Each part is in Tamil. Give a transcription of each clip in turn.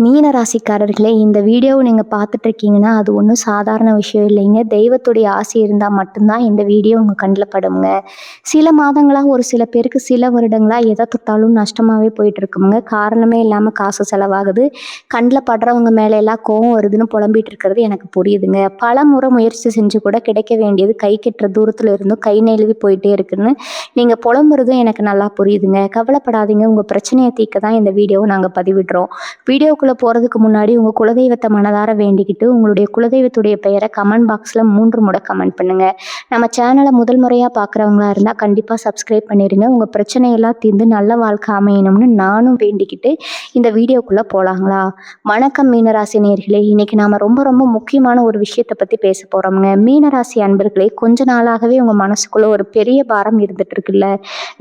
மீன ராசிக்காரர்களே, இந்த வீடியோவை நீங்கள் பார்த்துட்டு இருக்கீங்கன்னா அது ஒன்றும் சாதாரண விஷயம் இல்லைங்க. தெய்வத்துடைய ஆசை இருந்தால் மட்டும்தான் இந்த வீடியோ உங்கள் கண்ணில் படுங்க. சில மாதங்களாக ஒரு சில பேருக்கு சில வருடங்களாக எதை தொட்டாலும் நஷ்டமாகவே போயிட்டு இருக்குங்க. காரணமே இல்லாமல் காசு செலவாகுது. கண்ணில் படுறவங்க மேலே எல்லாம் கோவம் வருதுன்னு புலம்பிட்டு இருக்கிறது எனக்கு புரியுதுங்க. பல முறை முயற்சி செஞ்சு கூட கிடைக்க வேண்டியது கை கெட்டுற தூரத்தில் இருந்தும் கை நழுவி போயிட்டே இருக்குன்னு நீங்கள் புலம்புறதும் எனக்கு நல்லா புரியுதுங்க. கவலைப்படாதீங்க, உங்கள் பிரச்சனையை தீர்க்க தான் இந்த வீடியோவை நாங்கள் பதிவிடுறோம். வீடியோக்குள்ளே போகிறதுக்கு முன்னாடி உங்கள் குலதெய்வத்தை மனதார வேண்டிக்கிட்டு உங்களுடைய குலதெய்வத்துடைய பெயரை கமெண்ட் பாக்ஸில் 3 முறை கமெண்ட் பண்ணுங்கள். நம்ம சேனலை முதல் முறையாக பார்க்குறவங்களா இருந்தால் கண்டிப்பாக சப்ஸ்கிரைப் பண்ணிடுங்க. உங்கள் பிரச்சனையெல்லாம் தீர்ந்து நல்ல வாழ்க்கை அமையணும்னு நானும் வேண்டிக்கிட்டு இந்த வீடியோக்குள்ளே போகலாங்களா? வணக்கம் மீனராசி நேயர்களே, இன்றைக்கி நாம் ரொம்ப ரொம்ப முக்கியமான ஒரு விஷயத்தை பற்றி பேச போகிறோம்ங்க. மீனராசி அன்பர்களே, கொஞ்ச நாளாகவே உங்கள் மனசுக்குள்ளே ஒரு பெரிய பாரம் இருந்துட்டு இருக்குல்ல.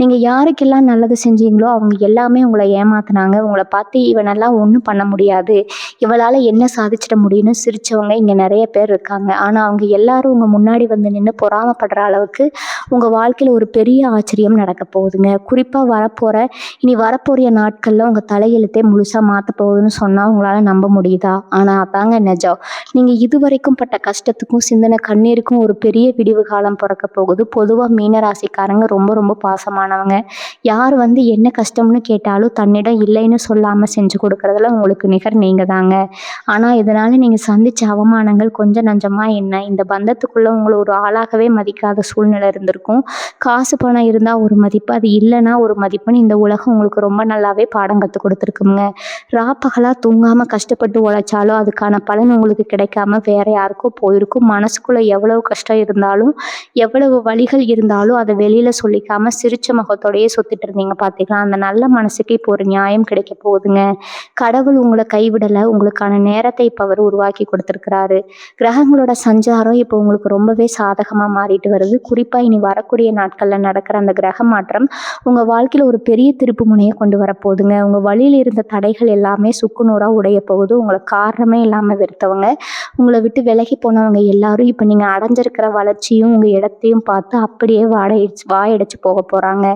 நீங்கள் யாருக்கெல்லாம் நல்லது செஞ்சீங்களோ அவங்க எல்லாமே உங்களை ஏமாத்தினாங்க. உங்களை பார்த்து இவனெல்லாம் ஒன்றும் பண்ண முடியாது, இவளால் என்ன சாதிச்சிட முடியும்னு சிரித்தவங்க இங்கே நிறைய பேர் இருக்காங்க. ஆனால் அவங்க எல்லாரும் உங்கள் முன்னாடி வந்து நின்று பொறாமப்படுற அளவுக்கு உங்கள் வாழ்க்கையில் ஒரு பெரிய ஆச்சரியம் நடக்க போகுதுங்க. குறிப்பாக இனி வரப்போகிற நாட்களில் உங்கள் தலையெழுத்தே முழுசாக மாற்ற போகுதுன்னு சொன்னால் உங்களால் நம்ப முடியுதா? ஆனால் அதாங்க நிஜம். நீங்கள் இதுவரைக்கும் பட்ட கஷ்டத்துக்கும் சிந்தனை கண்ணீருக்கும் ஒரு பெரிய விடிவு காலம் பிறக்க போகுது. பொதுவாக மீனராசிக்காரங்க ரொம்ப ரொம்ப பாசமானவங்க. யார் வந்து என்ன கஷ்டம்னு கேட்டாலும் தன்னிடம் இல்லைன்னு சொல்லாமல் செஞ்சு கொடுக்குறதுல உங்களுக்கு நிகர் நீங்கள் தாங்க. ஆனால் இதனால் நீங்கள் சந்தித்த அவமானங்கள் கொஞ்சம் நஞ்சமாக என்ன, இந்த பந்தத்துக்குள்ளே உங்களை ஒரு ஆளாகவே மதிக்காத சூழ்நிலை இருந்திருக்கும். காசு பணம் இருந்தால் ஒரு மதிப்பு, அது இல்லைன்னா ஒரு மதிப்புன்னு இந்த உலகம் உங்களுக்கு ரொம்ப நல்லாவே பாடம் கற்றுக் கொடுத்துருக்குங்க. ராப்பகலாக தூங்காமல் கஷ்டப்பட்டு உழைச்சாலும் அதுக்கான பலன் உங்களுக்கு கிடைக்காம வேற யாருக்கோ போயிருக்கும். மனசுக்குள்ளே எவ்வளவு கஷ்டம் இருந்தாலும் எவ்வளவு வலிகள் இருந்தாலும் அதை வெளியில் சொல்லிக்காமல் சிரிச்ச முகத்தோடையே சுற்றிட்டு இருந்தீங்க பார்த்திங்களா, அந்த நல்ல மனசுக்கு இப்போ ஒரு நியாயம் கிடைக்க போகுதுங்க. கடவுள் உங்களை கைவிடலை, உங்களுக்கான நேரத்தை இப்போ அவர் உருவாக்கி கொடுத்துருக்கிறாரு. கிரகங்களோட சஞ்சாரம் இப்போ உங்களுக்கு ரொம்பவே சாதகமாக மாறிட்டு வருது. குறிப்பாக இனி வரக்கூடிய நாட்களில் நடக்கிற அந்த கிரக மாற்றம் உங்கள் வாழ்க்கையில் ஒரு பெரிய திருப்பு முனையை கொண்டு வரப்போகுதுங்க. உங்கள் வழியில் இருந்த தடைகள் எல்லாமே சுக்குநூறாக உடைய போகுது. உங்களை காரணமே இல்லாமல் வெறுத்தவங்க, உங்களை விட்டு விலகி போனவங்க எல்லாரும் இப்போ நீங்கள் அடைஞ்சிருக்கிற வளர்ச்சியும் உங்கள் இடத்தையும் பார்த்து அப்படியே வாயடைச்சு போக போகிறாங்க.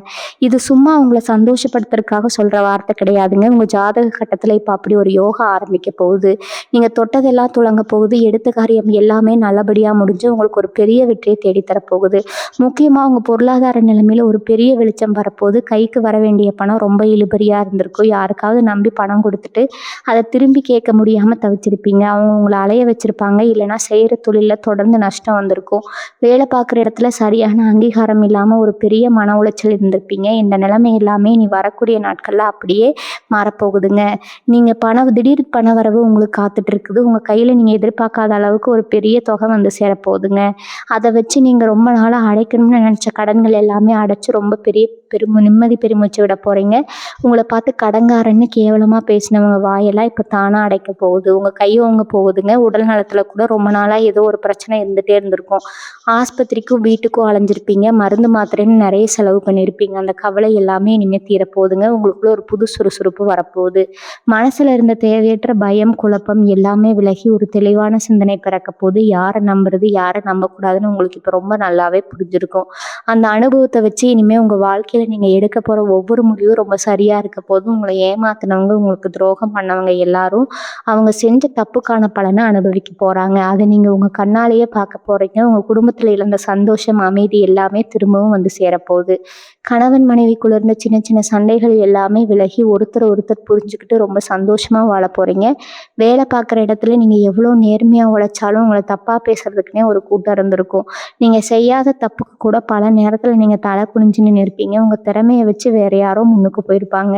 இது சும்மா உங்களை சந்தோஷப்படுத்துறதுக்காக சொல்கிற வார்த்தை கிடையாதுங்க. உங்கள் ஜாதக கட்டத்தில் இப்போ அப்படி ஒரு யோகா ஆரம்பிக்க போகுது. நீங்கள் தொட்டதெல்லாம் துளங்க போகுது. எடுத்த காரியம் எல்லாமே நல்லபடியாக முடிஞ்சு உங்களுக்கு ஒரு பெரிய வெற்றியை தேடித்தரப்போகுது. முக்கியமாக உங்கள் பொருளாதார நிலைமையில் ஒரு பெரிய வெளிச்சம் வரப்போகுது. கைக்கு வர வேண்டிய பணம் ரொம்ப இழுபறியாக இருந்திருக்கும். யாருக்காவது நம்பி பணம் கொடுத்துட்டு அதை திரும்பி கேட்க முடியாமல் தவிச்சிருப்பீங்க. அவங்க உங்களை அலைய வச்சுருப்பாங்க, இல்லைனா செய்கிற தொழிலில் தொடர்ந்து நஷ்டம் வந்திருக்கும். வேலை பார்க்குற இடத்துல சரியான அங்கீகாரம் இல்லாமல் ஒரு பெரிய மன உளைச்சல் இருந்திருப்பீங்க. இந்த நிலைமை எல்லாமே இனி வரக்கூடிய நாட்களில் அப்படியே மாறப்போகுதுங்க. நீங்கள் திடீர் பண வரவு உங்களுக்கு காத்துட்டு இருக்குது. உங்கள் கையில் நீங்கள் எதிர்பார்க்காத அளவுக்கு ஒரு பெரிய தொகை வந்து சேரப்போகுதுங்க. அதை வச்சு நீங்கள் ரொம்ப நாளாக அடைக்கணும்னு நினச்ச கடன்கள் எல்லாமே அடைச்சி ரொம்ப நிம்மதி பெருமூச்சு விட போகிறீங்க. உங்களை பார்த்து கடங்காரன்னு கேவலமாக பேசினவங்க வாயெல்லாம் இப்போ தானாக அடைக்க போகுது. உங்கள் கையோங்க போகுதுங்க. உடல் நலத்தில் கூட ரொம்ப நாளாக ஏதோ ஒரு பிரச்சனை இருந்துகிட்டே இருந்திருக்கும். ஆஸ்பத்திரிக்கும் வீட்டுக்கும் அலைஞ்சிருப்பீங்க. மருந்து மாத்திரைன்னு நிறைய செலவு பண்ணியிருப்பீங்க. அந்த கவலை எல்லாமே இனிமேல் தீரப்போகுதுங்க. உங்களுக்குள்ள ஒரு புது சுறுசுறுப்பு வரப்போகுது. மனசில் இருந்த தேவையற்ற பயம், குழப்பம் எல்லாமே விலகி ஒரு தெளிவான சிந்தனை பிறக்க போது. யாரை நம்புறது, யாரை நம்பக்கூடாதுன்னு உங்களுக்கு இப்போ ரொம்ப நல்லாவே புரிஞ்சிருக்கும். அந்த அனுபவத்தை வச்சு இனிமேல் உங்கள் வாழ்க்கையில் நீங்கள் எடுக்க போகிற ஒவ்வொரு முடிவும் ரொம்ப சரியாக இருக்க போது. உங்களை ஏமாத்தினவங்க, உங்களுக்கு துரோகம் பண்ணவங்க எல்லாரும் அவங்க செஞ்ச தப்புக்கான பலனை அனுபவிக்க போகிறாங்க. அதை நீங்கள் உங்கள் கண்ணாலேயே பார்க்க போகிறீங்க. உங்கள் குடும்பத்தில் இழந்த சந்தோஷம், அமைதி எல்லாமே திரும்பவும் வந்து சேரப்போகுது. கணவன் மனைவிக்குள்ள இருந்த சின்ன சின்ன சண்டைகள் எல்லாமே விலகி ஒருத்தர் புரிஞ்சுக்கிட்டு ரொம்ப சந்தோஷமாக வாழ போகிறீங்க. வேலை பார்க்குற இடத்துல நீங்கள் எவ்வளோ நேர்மையாக உழைச்சாலும் உங்களை தப்பாக பேசுறதுக்குனே ஒரு கூட்டம் இருந்திருக்கும். நீங்கள் செய்யாத தப்புக்கு கூட பல நேரத்தில் நீங்கள் தலை குனிஞ்சு நின்று இருப்பீங்க. உங்கள் திறமையை வச்சு வேறு யாரோ முன்னுக்கு போயிருப்பாங்க.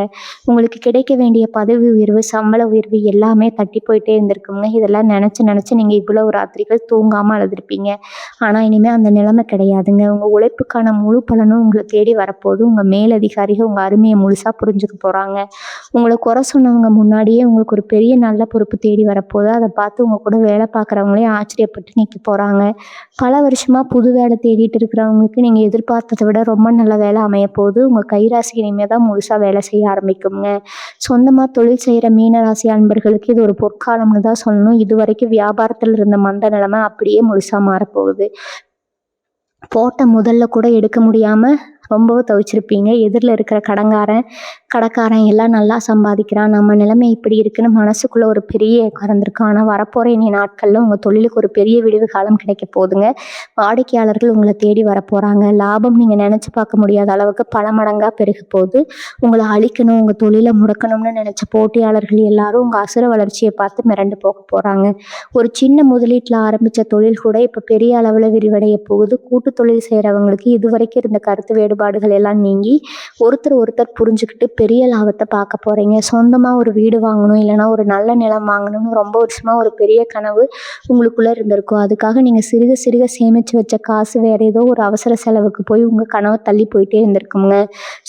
உங்களுக்கு கிடைக்க வேண்டிய பதவி உயர்வு, சம்பள உயர்வு எல்லாமே தட்டி போயிட்டே இருந்திருக்குங்க. இதெல்லாம் நினச்சி நீங்கள் இவ்வளவு ராத்திரிகள் தூங்காமல் அழுதுருப்பீங்க. ஆனால் இனிமேல் அந்த நிலைமை கிடையாதுங்க. உங்கள் உழைப்புக்கான முழு பலனும் உங்களை தேடி வரப்போது. உங்கள் மேலதிகாரிகள் உங்கள் அருமையை முழுசாக புரிஞ்சுக்க போகிறாங்க. உங்களை குறை சொன்னவங்க முன்னாடியே உங்களுக்கு ஒரு பெரிய நல்ல பொறுப்பு தேடி வரப்போது. அதை பார்த்து உங்கள் கூட வேலை பார்க்குறவங்களே ஆச்சரியப்பட்டு நிற்க போகிறாங்க. பல வருஷமாக புது வேலை தேடிட்டு இருக்கிறவங்களுக்கு நீங்கள் எதிர்பார்த்ததை விட ரொம்ப நல்ல வேலை அமைய போகுது. உங்கள் கைராசி இனிமேல் தான் முழுசாக வேலை செய்ய ஆரம்பிக்குங்க. சொந்தமாக தொழில் செய்கிற மீனராசி அன்பர்களுக்கு இது ஒரு பொற்காலம்னு தான் சொல்லணும். இது வரைக்கும் வியாபாரத்தில் இருந்த மந்த நிலைமை அப்படியே முழுசாக மாறப்போகுது. போட்ட முதல்ல கூட எடுக்க முடியாமல் ரொம்பவும் தவிச்சிருப்பீங்க. எதிரில் இருக்கிற கடைக்காரன் எல்லாம் நல்லா சம்பாதிக்கிறான், நம்ம நிலைமை இப்படி இருக்குன்னு மனசுக்குள்ள ஒரு பெரிய ஏக்கம் இருந்திருக்கும். ஆனால் வரப்போகிற இனி நாட்களில் உங்கள் தொழிலுக்கு ஒரு பெரிய விடிவு காலம் கிடைக்க போகுதுங்க. வாடிக்கையாளர்கள் உங்களை தேடி வரப்போகிறாங்க. லாபம் நீங்கள் நினச்சி பார்க்க முடியாத அளவுக்கு பல மடங்காக பெருக போகுது. உங்களை அழிக்கணும், உங்கள் தொழிலை முடக்கணும்னு நினச்ச போட்டியாளர்கள் எல்லாரும் உங்கள் அசுர வளர்ச்சியை பார்த்து மிரண்டு போக போகிறாங்க. ஒரு சின்ன முதலீட்டில் ஆரம்பித்த தொழில் கூட இப்போ பெரிய அளவில் விரிவடைய போகுது. கூட்டு தொழில் செய்கிறவங்களுக்கு இதுவரைக்கும் இருந்த கருத்து வேறுபாடுகள் எல்லாம் நீங்கி ஒருத்தர் புரிஞ்சுக்கிட்டு பெரிய லாபத்தை பார்க்க போகிறீங்க. சொந்தமாக ஒரு வீடு வாங்கணும், இல்லைனா ஒரு நல்ல நிலம் வாங்கணும்னு ரொம்ப வருஷமாக ஒரு பெரிய கனவு உங்களுக்குள்ளே இருந்திருக்கும். அதுக்காக நீங்கள் சிறுக சிறுக சேமித்து வச்ச காசு வேறு ஏதோ ஒரு அவசர செலவுக்கு போய் உங்கள் கனவை தள்ளி போயிட்டே இருந்திருக்குங்க.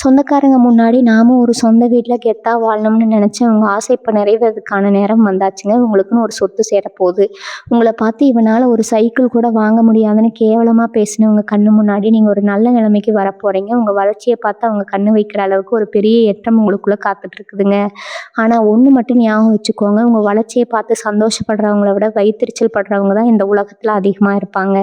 சொந்தக்காரங்க முன்னாடி நாமும் ஒரு சொந்த வீட்டில் கெத்தாக வாழணும்னு நினச்சேன். உங்கள் ஆசை இப்போ நிறைவேறதுக்கான நேரம் வந்தாச்சுங்க. உங்களுக்குன்னு ஒரு சொத்து சேரப்போகுது. உங்களை பார்த்து இவனால் ஒரு சைக்கிள் கூட வாங்க முடியாதுன்னு கேவலமாக பேசினவங்க கண்ணு முன்னாடி நீங்கள் ஒரு நல்ல நிலைமைக்கு வரப்போகிறீங்க. உங்கள் வளர்ச்சியை பார்த்து அவங்க கண்ணு வைக்கிற அளவுக்கு ஒரு பெரிய ஏற்றம் உங்களுக்குள்ளே காத்துட்ருக்குதுங்க. ஆனால் ஒன்று மட்டும் ஞாபகம் வச்சுக்கோங்க, உங்கள் வளர்ச்சியை பார்த்து சந்தோஷப்படுறவங்கள விட வயிற்றுச்சல் படுறவங்க தான் இந்த உலகத்தில் அதிகமாக இருப்பாங்க.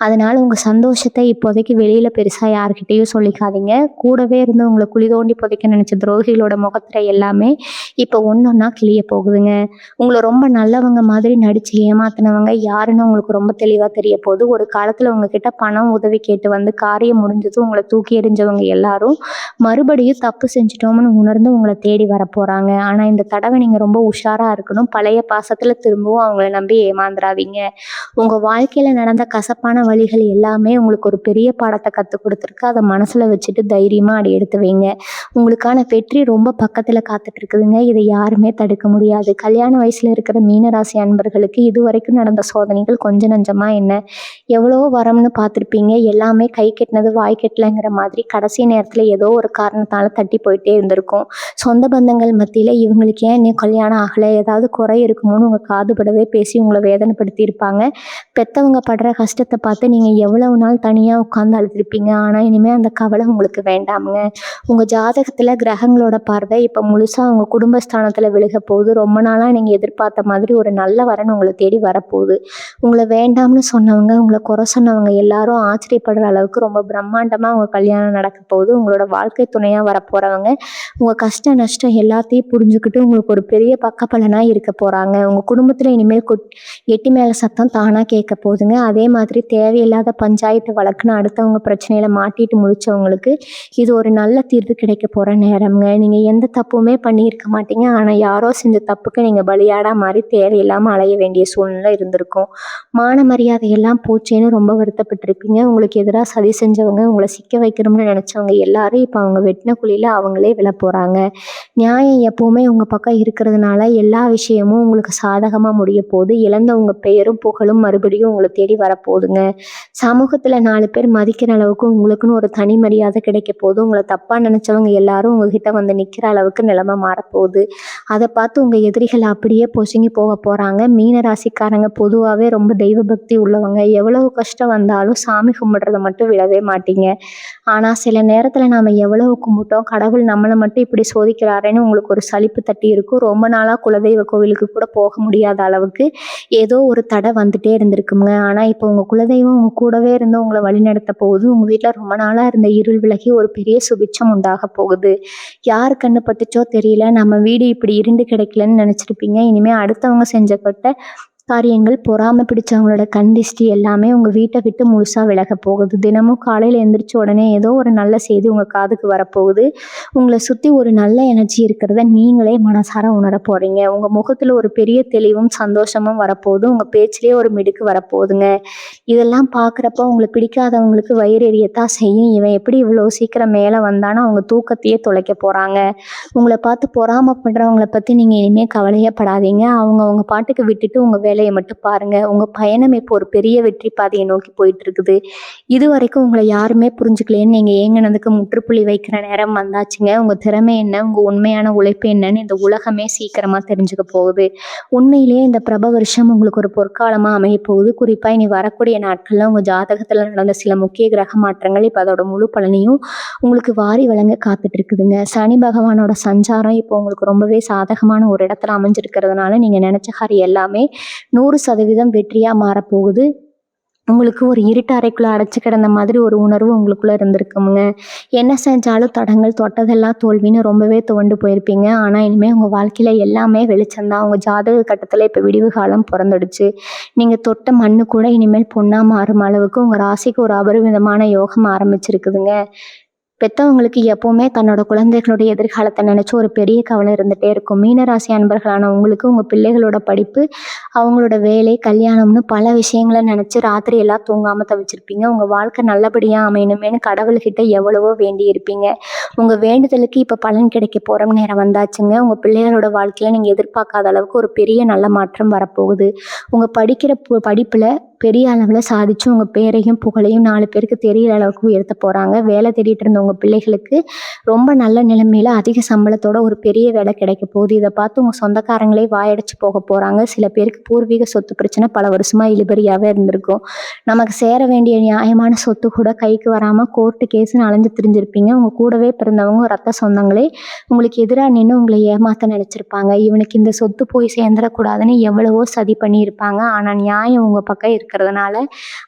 அதனால் உங்கள் சந்தோஷத்தை இப்போதைக்கு வெளியில் பெருசாக யார்கிட்டையும் சொல்லிக்காதீங்க. கூடவே இருந்து உங்களை குழி தோண்டி புதைக்க நினச்ச துரோகிகளோட முகத்தில் எல்லாமே இப்போ ஒன்றொன்னா கிளிய போகுதுங்க. உங்களை ரொம்ப நல்லவங்க மாதிரி நடித்து ஏமாத்தினவங்க யாருன்னு உங்களுக்கு ரொம்ப தெளிவாக தெரிய போகுது. ஒரு காலத்தில் உங்ககிட்ட பணம் உதவி கேட்டு வந்து காரியம் முடிஞ்சதும் உங்களை தூக்கி எறிஞ்சவங்க எல்லாரும் மறுபடியும் தப்பு செஞ்சிட்டோம்னு உணர்ந்து உங்களை தேடி வரப்போகிறாங்க. ஆனால் இந்த தடவை நீங்கள் ரொம்ப உஷாராக இருக்கணும். பழைய பாசத்தில் திரும்பவும் அவங்கள நம்பி ஏமாந்துடாதீங்க. உங்கள் வாழ்க்கையில் நடந்த கசப்பான வழிகள் எல்லாமே உங்களுக்கு ஒரு பெரிய பாடத்தை கற்றுக் கொடுத்துருக்கு. அதை மனசில் வச்சுட்டு தைரியமாக அடி எடுத்து வைங்க. உங்களுக்கான வெற்றி ரொம்ப பக்கத்தில் காத்துட்டு இருக்குதுங்க. இதை யாருமே தடுக்க முடியாது. கல்யாண வயசில் இருக்கிற மீனராசி அன்பர்களுக்கு இதுவரைக்கும் நடந்த சோதனைகள் கொஞ்சம் நஞ்சமாக என்ன, எவ்வளோ வரம்னு பார்த்துருப்பீங்க. எல்லாமே கை கெட்டினது வாய் கெட்டலைங்கிற மாதிரி கடைசி நேரத்தில் ஏதோ ஒரு காரணத்தால் தட்டி போயிட்டே இருந்திருக்கும். சொந்த பந்தங்கள் மத்தியில் இவங்களுக்கு ஏன் இன்னும் கல்யாணம் ஆகலை, ஏதாவது குறை இருக்குமோன்னு உங்கள் காதுபடவே பேசி உங்களை வேதனைப்படுத்தி இருப்பாங்க. பெற்றவங்க படுற கஷ்டத்தை பார்த்து நீங்கள் எவ்வளவு நாள் தனியாக உட்காந்து அழுதுருப்பீங்க. ஆனால் இனிமேல் அந்த கவலை உங்களுக்கு வேண்டாமுங்க. உங்கள் ஜாதகத்தில் கிரகங்களோட பார்வை இப்போ முழுசாக உங்கள் குடும்பஸ்தானத்தில் விழுக போகுது. ரொம்ப நாளாக நீங்கள் எதிர்பார்த்த மாதிரி ஒரு நல்ல வரன் உங்களை தேடி வரப்போகுது. உங்களை வேண்டாம்னு சொன்னவங்க, உங்களை குறை சொன்னவங்க எல்லாரும் ஆச்சரியப்படுற அளவுக்கு ரொம்ப பிரம்மாண்டமாக உங்கள் கல்யாணம் நடக்க போகுது. உங்களோட வாழ்க்கை துணையாக வரப்போகிறவங்க உங்கள் கஷ்ட நஷ்டம் எல்லாத்தையும் புரிஞ்சுக்கிட்டு உங்களுக்கு ஒரு பெரிய பக்கபலனாக இருக்க போகிறாங்க. உங்கள் குடும்பத்தில் இனிமேல் எட்டி மேலே சத்தம் தானாக கேட்க போகுதுங்க. அதே மாதிரி தேவையில்லாத பஞ்சாயத்து வழக்குன்னு அடுத்தவங்க பிரச்சனையில் மாட்டிட்டு முடித்தவங்களுக்கு இது ஒரு நல்ல தீர்வு கிடைக்க போகிற நேரம்ங்க. நீங்கள் எந்த தப்புமே பண்ணியிருக்க மாட்டீங்க. ஆனால் யாரோ செஞ்ச தப்புக்கு நீங்கள் பலியாடாக மாறி தேவையில்லாமல் அலைய வேண்டிய சூழ்நிலை இருந்திருக்கும். மான மரியாதையெல்லாம் போச்சேன்னு ரொம்ப வருத்தப்பட்டிருப்பீங்க. உங்களுக்கு எதிராக சதி செஞ்சவங்க, உங்களை சிக்க வைக்கணும்னு நினச்சவங்க எல்லாரும் இப்போ அவங்க வெட்டின குழியில் அவங்களே விழ போகிறாங்க. நியாயம் எப்போவுமே உங்கள் பக்கம் இருக்கிறதுனால எல்லா விஷயமும் உங்களுக்கு சாதகமாக முடிய போகுது. இழந்த உங்கள் பெயரும் புகழும் மறுபடியும் உங்களை தேடி வரப்போகுதுங்க. சமூகத்தில் 4 பேர் மதிக்கிற அளவுக்கு உங்களுக்குன்னு ஒரு தனி மரியாதை கிடைக்க போகுது. உங்களை தப்பாக நினச்சவங்க எல்லாரும் உங்ககிட்ட வந்து நிற்கிற அளவுக்கு நிலைமை மாறப்போகுது. அதை பார்த்து உங்கள் எதிரிகள் அப்படியே பொசுங்கி போக போகிறாங்க. மீன ராசிக்காரங்க பொதுவாகவே ரொம்ப தெய்வ பக்தி உள்ளவங்க. எவ்வளவு கஷ்டம் வந்தாலும் சாமி கும்பிட்றத மட்டும் விடவே மாட்டீங்க. ஆனால் சில நேரத்தில் நாம் எவ்வளவு கும்பிட்டோம், கடவுள் நம்மளை மட்டும் இப்படி சோதிக்கிறாரேன்னு உங்களுக்கு ஒரு சலிப்பு தட்டி இருக்கும். ரொம்ப நாளாக குலதெய்வ கோவிலுக்கு கூட போக முடியாத அளவுக்கு ஏதோ ஒரு தடை வந்துட்டே இருந்திருக்குங்க. ஆனால் இப்போ உங்கள் குலதெய்வம் உங்கள் கூடவே இருந்து உங்களை வழிநடத்த போகுது. உங்கள் வீட்டில் ரொம்ப நாளாக இருந்த இருள் விலகி ஒரு பெரிய சுபிட்சம் உண்டாக போகுது. யார் கண்ணு பட்டுச்சோ தெரியல, நம்ம வீடு இப்படி இருண்டு கிடைக்கலன்னு நினச்சிருப்பீங்க. இனிமேல் அடுத்தவங்க செஞ்சப்பட்ட காரியங்கள், பொறாமை பிடிச்சவங்களோட கண் திஷ்டி எல்லாமே உங்கள் வீட்டை விட்டு முழுசாக விலக போகுது. தினமும் காலையில் எழுந்திரிச்ச உடனே ஏதோ ஒரு நல்ல செய்தி உங்கள் காதுக்கு வரப்போகுது. உங்களை சுற்றி ஒரு நல்ல எனர்ஜி இருக்கிறத நீங்களே மனசார உணர போகிறீங்க. உங்கள் முகத்தில் ஒரு பெரிய தெளிவும் சந்தோஷமும் வரப்போகுது. உங்கள் பேச்சிலே ஒரு மிடுக்கு வரப்போகுதுங்க. இதெல்லாம் பார்க்குறப்போ உங்களை பிடிக்காதவங்களுக்கு வயிறு எரியத்தான் செய்யும். இவன் எப்படி இவ்வளோ சீக்கிரம் மேலே வந்தானோ அவங்க தூக்கத்தையே தொலைக்க போகிறாங்க. உங்களை பார்த்து பொறாமப்படுறவங்களை பற்றி நீங்கள் இனிமேல் கவலையே படாதீங்க. அவங்க பாட்டுக்கு விட்டுட்டு உங்கள் வேலையை மட்டும் பாருங்க. உங்க பயணம் இப்போ ஒரு பெரிய வெற்றி பாதையை நோக்கி போயிட்டு இருக்குது. இது வரைக்கும் உங்களை யாருமே புரிஞ்சுக்கலேன்னு நீங்க ஏங்கினதுக்கு முற்றுப்புள்ளி வைக்கிற நேரம் வந்தாச்சுங்க. உங்க திறமை என்ன, உங்க உண்மையான உழைப்பு என்னன்னு இந்த உலகமே சீக்கிரமா தெரிஞ்சுக்க போகுது. உண்மையிலேயே இந்த பிரப வருஷம் உங்களுக்கு ஒரு பொற்காலமா அமைய போகுது. குறிப்பா இனி வரக்கூடிய நாட்கள்ல உங்க ஜாதகத்துல நடந்த சில முக்கிய கிரக மாற்றங்கள் இப்ப அதோட முழு பலனையும் உங்களுக்கு வாரி வழங்க காத்துட்டு இருக்குதுங்க. சனி பகவானோட சஞ்சாரம் இப்போ உங்களுக்கு ரொம்பவே சாதகமான ஒரு இடத்துல அமைஞ்சிருக்கிறதுனால நீங்க நினைச்ச காரியம் எல்லாமே 100% வெற்றியாக மாறப்போகுது. உங்களுக்கு ஒரு இருட்டு அறைக்குள்ள அடைச்சு கிடந்த மாதிரி ஒரு உணர்வு உங்களுக்குள்ள இருந்திருக்குமுங்க. என்ன செஞ்சாலும் தடங்கல், தொட்டதெல்லாம் தோல்வின்னு ரொம்பவே துவண்டு போயிருப்பீங்க. ஆனா, இனிமே உங்க வாழ்க்கையில எல்லாமே வெளிச்சம் தான். உங்க ஜாதக கட்டத்துல இப்ப விடிவு காலம் பொறந்துடுச்சு. நீங்க தொட்ட மண்ணு கூட இனிமேல் பொன்னா மாறும் அளவுக்கு உங்க ராசிக்கு ஒரு அபரிமிதமான யோகம் ஆரம்பிச்சிருக்குதுங்க. பெத்தவங்களுக்கு எப்பவுமே தன்னோட குழந்தைகளுடைய எதிர்காலத்த நினைச்சு ஒரு பெரிய கவலை இருந்துட்டே இருக்கும். மீனராசி அன்பர்களான உங்களுக்கு உங்க பிள்ளைகளோட படிப்பு, அவங்களோட வேலை, கல்யாணம்னு பல விஷயங்கள நினைச்சு ராத்திரி எல்லாம் தூங்காம தவிச்சிருப்பீங்க. உங்க வாழ்க்கை நல்லபடியா அமையணுமேன்னு கடவுள்கிட்ட எவ்வளவோ வேண்டியிருப்பீங்க. உங்க வேண்டுதலுக்கு இப்ப பலன் கிடைக்க போற நேரம் வந்தாச்சுங்க. உங்க பிள்ளைகளோட வாழ்க்கையில நீங்க எதிர்பார்க்காத அளவுக்கு ஒரு பெரிய நல்ல மாற்றம் வரப்போகுது. உங்க படிக்கிற படிப்புல பெரிய அளவுல சாதிச்சு உங்க பேரையும், புகழையும் 4 பேருக்கு தெரியிற அளவுக்கு உயர்த்த போறாங்க. வேலை தேடிட்டு இருந்த உங்க பிள்ளைகளுக்கு ரொம்ப நல்ல நிலைமையில அதிக சம்பளத்தோட ஒரு பெரிய வேலை கிடைக்க போகுது. இத பார்த்து உங்க சொந்தக்காரங்களே வாயடைச்சு போக போறாங்க. சில பேருக்கு பூர்வீக சொத்து பிரச்சனை பல வருஷமா இழுபறியாவே இருந்திருக்கும். நமக்கு சேர வேண்டிய நியாயமான சொத்து கூட கைக்கு வராம கோர்ட்டு கேஸ்ன்னு அலைஞ்சு திரிஞ்சிருப்பீங்க. உங்க கூடவே பிறந்தவங்க, ரத்த சொந்தங்களே உங்களுக்கு எதிரா நின்னு உங்களை ஏமாத்த நினைச்சிருப்பாங்க. இவனுக்கு இந்த சொத்து போய் சேர்ந்துடக்கூடாதுன்னு எவ்வளவோ சதி பண்ணியிருப்பாங்க. ஆனா நியாயம் உங்க பக்கம் இருக்கிறதுனால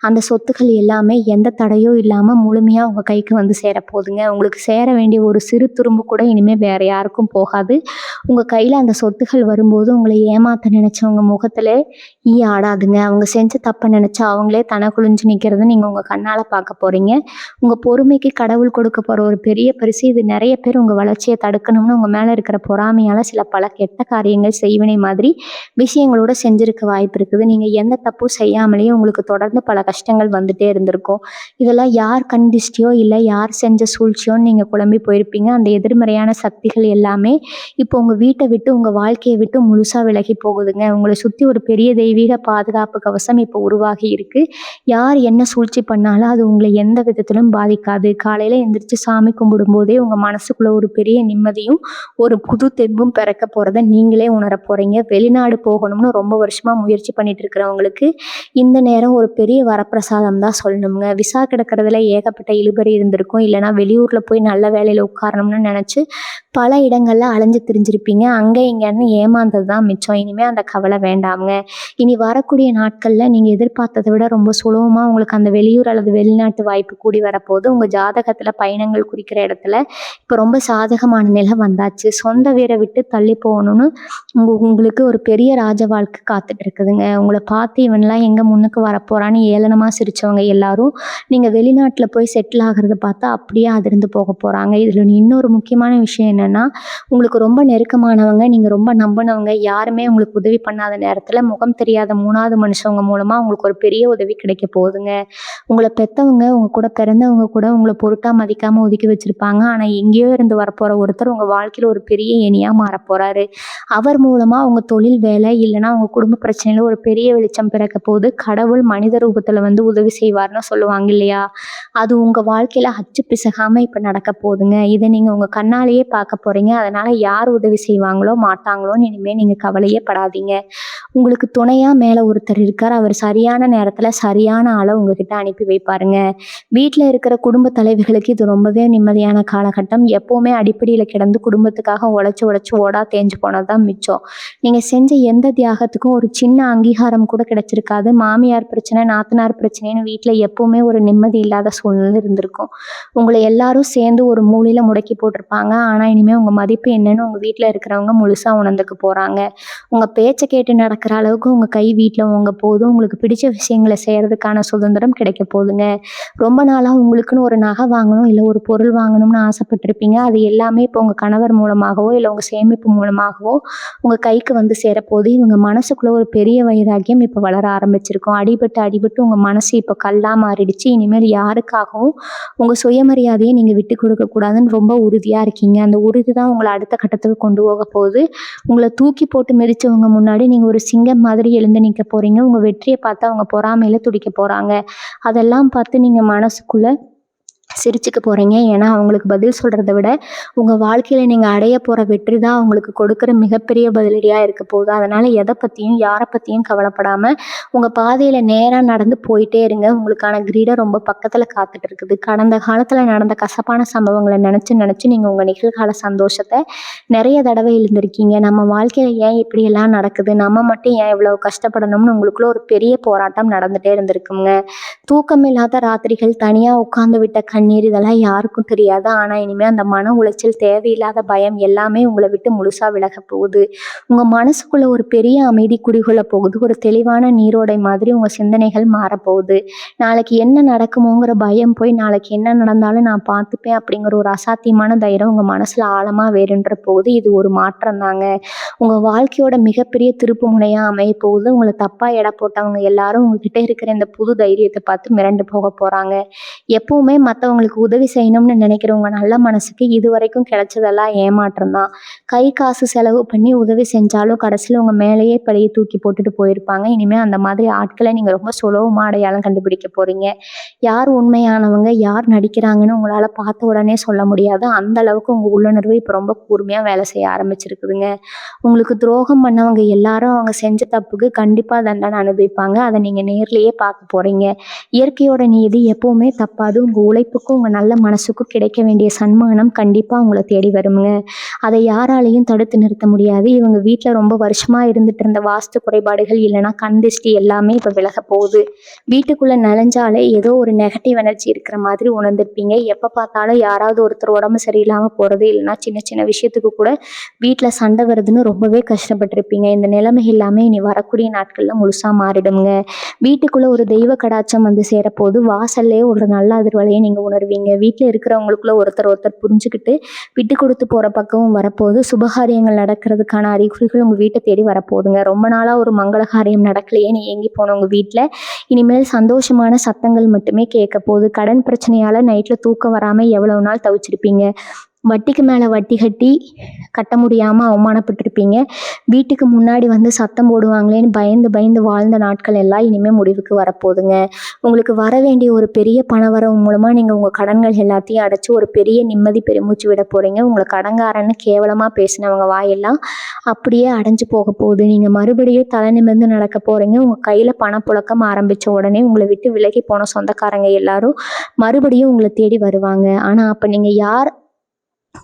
அந்த சொத்துக்கள் எல்லாமே எந்த தடையும் இல்லாம முழுமையா உங்க கைக்கு வந்து சேரப்போகுதுங்க. உங்களுக்கு சேர வேண்டிய ஒரு சிறு துரும்பு கூட இனிமே வேற யாருக்கும் போகாது. உங்க கையில அந்த சொத்துக்கள் வரும்போது உங்களை ஏமாத்த நினைச்சவங்க முகத்துல ஈ ஆடாதுங்க. அவங்க செஞ்ச தப்ப நினைச்சு அவங்களே தன குளிஞ்சு நிக்கிறத நீங்க உங்க கண்ணால பார்க்க போறீங்க. உங்க பொறுமைக்கு கடவுள் கொடுக்க போற ஒரு பெரிய பரிசு இது. நிறைய பேர் உங்க வளர்ச்சியை தடுக்கணும்னு உங்க மேல இருக்கிற பொறாமையால சில பல கெட்ட காரியங்கள் செய்வினை மாதிரி விஷயங்களோட செஞ்சிருக்க வாய்ப்பு இருக்குது. நீங்க எந்த தப்பும் செய்யாமலேயே உங்களுக்கு தொடர்ந்து பல கஷ்டங்கள் வந்துட்டே இருந்திருக்கும். இதெல்லாம் யார் கண் திஷ்டியோ இல்ல யார் செஞ்ச சூழ்ச்சியோன்னு நீங்க குழம்பி போயிருப்பீங்க. அந்த எதிர்மறையான சக்திகள் எல்லாமே இப்போ உங்க வீட்டை விட்டு உங்க வாழ்க்கையை விட்டு முழுசா விலகி போகுதுங்க. உங்களை சுத்தி ஒரு பெரிய தெய்வீக பாதுகாப்பு கவசம் இப்போ உருவாகி இருக்கு. யார் என்ன சூழ்ச்சி பண்ணாலும் அது உங்களை எந்த விதத்திலும் பாதிக்காது. காலையில எந்திரிச்சு சாமி கும்பிடும் போதே உங்க மனசுக்குள்ள ஒரு பெரிய நிம்மதியும் ஒரு புது தெம்பும் பிறக்க போறத நீங்களே உணர போறீங்க. வெளிநாடு போகணும்னு ரொம்ப வருஷமா முயற்சி பண்ணிட்டு இருக்கிறவங்களுக்கு இந்த நேரம் ஒரு பெரிய வரப்பிரசாதம் தான் சொல்லணுங்க. விசா கிடக்கிறதுல ஏகப்பட்ட இழுபறி இருந்திருக்கும். இல்லைனா வெளியூர்ல போய் நல்ல வேலையில உட்காரணும்னு நினைச்சு பல இடங்கள்ல அலைஞ்சு திரிஞ்சிருப்பீங்க. அங்க இங்கன்னு ஏமாந்தது தான் மிச்சம். இனிமே அந்த கவலை வேண்டாமுங்க. இனி வரக்கூடிய நாட்கள்ல நீங்க எதிர்பார்த்ததை விட ரொம்ப சுலபமா உங்களுக்கு அந்த வெளியூர் அல்லது வெளிநாட்டு வாய்ப்பு கூடி வரப்போகுது. உங்க ஜாதகத்துல பயணங்கள் குறிக்கிற இடத்துல இப்போ ரொம்ப சாதகமான நிலை வந்தாச்சு. சொந்த வீரை விட்டு தள்ளி போகணும்னு உங்களுக்கு ஒரு பெரிய ராஜ வாழ்க்கை காத்துட்டு இருக்குதுங்க. உங்களை பார்த்து இவன்லாம் எங்க முன்னுக்கு வரப்போறான்னு ஏளனமா சிரிச்சவங்க எல்லாரும் நீங்க வெளிநாட்டுல போய் செட்டில் ஆகிறத பார்த்தா அப்படியே அதிர்ந்து போக போறாங்க. இதுல இன்னொரு முக்கியமான விஷயம் என்னன்னா, உங்களுக்கு ரொம்ப நெருக்கமானவங்க, நீங்க ரொம்ப நம்பினவங்க யாருமே உங்களுக்கு உதவி பண்ணாத நேரத்துல முகம் தெரியாத 3வது மனுஷங்க மூலமா உங்களுக்கு ஒரு பெரிய உதவி கிடைக்க போகுதுங்க. உங்களை பெத்தவங்க, உங்க கூட பிறந்தவங்க கூட உங்களை பொருட்டா மதிக்காம ஒதுக்கி வச்சிருப்பாங்க. ஆனா எங்கேயோ இருந்து வரப்போற ஒருத்தர் உங்க வாழ்க்கையில ஒரு பெரிய ஏணியா மாறப்போறாரு. அவர் மூலமா உங்க தொழில், வேலை இல்லைன்னா உங்க குடும்ப பிரச்சனையில ஒரு பெரிய வெளிச்சம் பிறக்க போகுது. கடவுள் மனித ரூபத்துல வந்து உதவி செய்வார்னு சொல்லுவாங்க இல்லையா? அது உங்க வாழ்க்கையில அச்சு பிசகாம இப்ப நடக்க போகுதுங்க. இதை நீங்க உங்க கண்ணாலேயே பார்க்க போறீங்க. அதனால யார் உதவி செய்வாங்களோ மாட்டாங்களோன்னு இனிமே நீங்க கவலையே படாதீங்க. உங்களுக்கு துணையா மேல ஒருத்தர் இருக்கார். அவர் சரியான நேரத்துல சரியான ஆளை உங்ககிட்ட அனுப்பி வைப்பாருங்க. வீட்டுல இருக்கிற குடும்ப தலைவிகளுக்கு இது ரொம்பவே நிம்மதியான காலகட்டம். எப்பவுமே அடிப்படையில கிடந்து குடும்பத்துக்காக உழைச்சு உழைச்சு ஓடா தேஞ்சு போனதுதான் மிச்சம். நீங்க செஞ்ச எந்த தியாகத்துக்கும் ஒரு சின்ன அங்கீகாரம் கூட கிடைச்சிருக்காது. மாமியார் பிரச்சனை, நாத்தனார் பிரச்சனைன்னு வீட்டுல எப்பவுமே ஒரு நிம்மதி இல்லாத சூழ்நிலை இருந்திருக்கும். உங்களை எல்லாரும் சேர்ந்து ஒரு மூலையில முடக்கி போட்டிருப்பாங்க. ஆனா இனிமே உங்க மதிப்பு என்னன்னு உங்க வீட்டுல இருக்கிறவங்க முழுசா உணர்ந்துக்க போறாங்க. உங்க பேச்சை கேட்டு நடக்கிற அளவுக்கு உங்க கை வீட்டுல உங்க போது உங்களுக்கு பிடிச்ச விஷயங்களை செய்யறதுக்கான சுதந்திரம் கிடைக்க போகுதுங்க. ரொம்ப நாளா உங்களுக்குன்னு ஒரு நகை வாங்கணும் இல்ல ஒரு பொருள் வாங்கணும்னு ஆசைப்பட்டிருப்பீங்க. அது எல்லாமே இப்போ உங்க கணவர் மூலமாகவோ இல்ல உங்க சேமிப்பு மூலமாகவோ உங்க கைக்கு வந்து சேரப்போகுது. இவங்க மனசுக்குள்ள ஒரு பெரிய வைராக்கியம் இப்போ வளர ஆரம்பிச்சிருக்கும். அடிபட்டு அடிபட்டு உங்க மனசு இப்போ கல்லா மாறிடுச்சு. இனிமேல் யாருக்காகவும் உங்க சுயமரியாதையை நீங்க விட்டு கொடுக்க கூடாதுன்னு ரொம்ப உறுதியா இருக்கீங்க. அந்த உறுதி தான் உங்களை அடுத்த கட்டத்துக்கு கொண்டு போக போகுது. உங்களை தூக்கி போட்டு மிதிச்சவங்க முன்னாடி நீங்க ஒரு சிங்கம் மாதிரி எழுந்து நிற்க போறீங்க. உங்க வெற்றியை பார்த்து அவங்க பொறாமையில துடிக்க போறாங்க. அதெல்லாம் பார்த்து நீங்க மனசுக்குள்ள சிரிச்சுக்க போகிறீங்க. ஏன்னா அவங்களுக்கு பதில் சொல்கிறத விட உங்கள் வாழ்க்கையில் நீங்கள் அடைய போகிற வெற்றி தான் அவங்களுக்கு கொடுக்குற மிகப்பெரிய பதிலடியாக இருக்க போகுது. அதனால் எதை பற்றியும் யாரை பற்றியும் கவலைப்படாமல் உங்கள் பாதையில் நேராக நடந்து போயிட்டே இருங்க. உங்களுக்கான கிரீடம் ரொம்ப பக்கத்தில் காத்துட்டு இருக்குது. கடந்த காலத்தில் நடந்த கசப்பான சம்பவங்களை நினச்சி நினச்சி நீங்கள் உங்கள் நிகழ்கால சந்தோஷத்தை நிறைய தடவை இழந்திருக்கீங்க. நம்ம வாழ்க்கையில் ஏன் இப்படியெல்லாம் நடக்குது, நம்ம மட்டும் ஏன் இவ்வளோ கஷ்டப்படணும்னு உங்களுக்குள்ள ஒரு பெரிய போராட்டம் நடந்துகிட்டே இருந்திருக்குங்க. தூக்கமில்லாத ராத்திரிகள், தனியாக உட்கார்ந்து விட்ட கண்ணீர், இதெல்லாம் யாருக்கும் தெரியாது. ஆனால் இனிமேல் அந்த மன உளைச்சல், தேவையில்லாத பயம் எல்லாமே உங்களை விட்டு முழுசாக விலக போகுது. உங்கள் மனசுக்குள்ள ஒரு பெரிய அமைதி குடிகொள்ள போகுது. ஒரு தெளிவான நீரோடை மாதிரி உங்கள் சிந்தனைகள் மாறப்போகுது. நாளைக்கு என்ன நடக்குமோங்கிற பயம் போய் நாளைக்கு என்ன நடந்தாலும் நான் பார்த்துப்பேன் அப்படிங்கிற ஒரு அசாத்தியமான தைரியம் உங்கள் மனசில் ஆழமாக வேறுன்ற போகுது. இது ஒரு மாற்றம் தாங்க. உங்கள் வாழ்க்கையோட மிகப்பெரிய திருப்பு முனையாக அமைய போகுது. உங்களை தப்பாக எடை போட்டவங்க எல்லாரும் உங்ககிட்ட இருக்கிற இந்த புது தைரியத்தை பார்த்து மிரண்டு போக போகிறாங்க. எப்பவுமே மற்றவங்களுக்கு உதவி செய்யணும்னு நினைக்கிறவங்க நல்ல மனசுக்கு இது வரைக்கும் கிடைச்சதெல்லாம் ஏமாற்றம் தான். கை காசு செலவு பண்ணி உதவி செஞ்சாலும் கடைசியில் உங்கள் மேலேயே பழியை தூக்கி போட்டுட்டு போயிருப்பாங்க. இனிமேல் அந்த மாதிரி ஆட்களை நீங்கள் ரொம்ப சுலபமாக அடையாளம் கண்டுபிடிக்க போகிறீங்க. யார் உண்மையானவங்க, யார் நடிக்கிறாங்கன்னு உங்களால் பார்த்த உடனே சொல்ல முடியாது. அந்த அளவுக்கு உங்கள் உள்ளுணர்வு இப்போ ரொம்ப கூர்மையாக வேலை செய்ய ஆரம்பிச்சிருக்குதுங்க. உங்களுக்கு துரோகம் பண்ணவங்க எல்லாரும் அவங்க செஞ்ச தப்புக்கு கண்டிப்பாக தண்டனை அனுபவிப்பாங்க. அதை நீங்கள் நேர்லேயே பார்க்க போகிறீங்க. இயற்கையோட நீதி எப்பவுமே தப்பாது. உங்கள் உழைப்புக்கும் உங்கள் நல்ல மனசுக்கும் கிடைக்க வேண்டிய சன்மானம் கண்டிப்பாக உங்களை தேடி வருங்க. அதை யாராலையும் தடுத்து நிறுத்த முடியாது. இவங்க வீட்டில் ரொம்ப வருஷமாக இருந்துட்டு இருந்த வாஸ்து குறைபாடுகள் இல்லைன்னா கண் திஷ்டி எல்லாமே இப்போ விலக போகுது. வீட்டுக்குள்ளே நனைஞ்சாலே ஏதோ ஒரு நெகட்டிவ் எனர்ஜி இருக்கிற மாதிரி உணர்ந்திருப்பீங்க. எப்போ பார்த்தாலும் யாராவது ஒருத்தர் உடம்பு சரியில்லாமல் போகிறது, இல்லைன்னா சின்ன சின்ன விஷயத்துக்கு கூட வீட்டில் சண்டை வருதுன்னு ரொம்பவே கஷ்டப்பட்டிருப்பீங்க. இந்த நிலைமை எல்லாமே இனி வரக்கூடிய நாட்களில் முழுசாக மாறிடுங்க. வீட்டுக்குள்ளே ஒரு தெய்வ கடாட்சம் வந்து சேரப்போது. வாசல்லே ஒரு நல்ல அதிர்வலையை நீங்கள் உணர்வீங்க. வீட்டில் இருக்கிறவங்களுக்குள்ள ஒருத்தர் புரிஞ்சுக்கிட்டு விட்டு கொடுத்து போகிற பக்கமும் வரப்போகுது. சுபகாரியங்கள் நடக்கிறதுக்கான அறிகுறிகள் உங்கள் வீட்டை தேடி வரப்போகுதுங்க. ரொம்ப நாளாக ஒரு மங்களகாரியம் நடக்கலையேன்னு ஏங்கி போனவங்க வீட்டில் இனிமேல் சந்தோஷமான சத்தங்கள் மட்டுமே கேட்க போகுது. கடன் பிரச்சனையால் நைட்டில் தூக்கம் வராமல் எவ்வளவு நாள் தவிச்சிருப்பீங்க. வட்டிக்கு மேலே வட்டி கட்ட முடியாமல் அவமானப்பட்டிருப்பீங்க. வீட்டுக்கு முன்னாடி வந்து சத்தம் போடுவாங்களேன்னு பயந்து வாழ்ந்த நாட்கள் எல்லாம் இனிமேல் முடிவுக்கு வரப்போகுதுங்க. உங்களுக்கு வர வேண்டிய ஒரு பெரிய பணவரவு மூலமாக நீங்கள் உங்கள் கடன்கள் எல்லாத்தையும் அடைச்சி ஒரு பெரிய நிம்மதி பெருமூச்சு விட போகிறீங்க. உங்களை கடன்காரன்னு கேவலமாக பேசினவங்க வாயெல்லாம் அப்படியே அடைஞ்சு போக போகுது. நீங்கள் மறுபடியும் தலை நிமிர்ந்து நடக்க போகிறீங்க. உங்கள் கையில் பணப்புழக்கம் ஆரம்பித்த உடனே உங்களை விட்டு விலகி போன சொந்தக்காரங்க எல்லாரும் மறுபடியும் உங்களை தேடி வருவாங்க. ஆனால் அப்போ நீங்கள்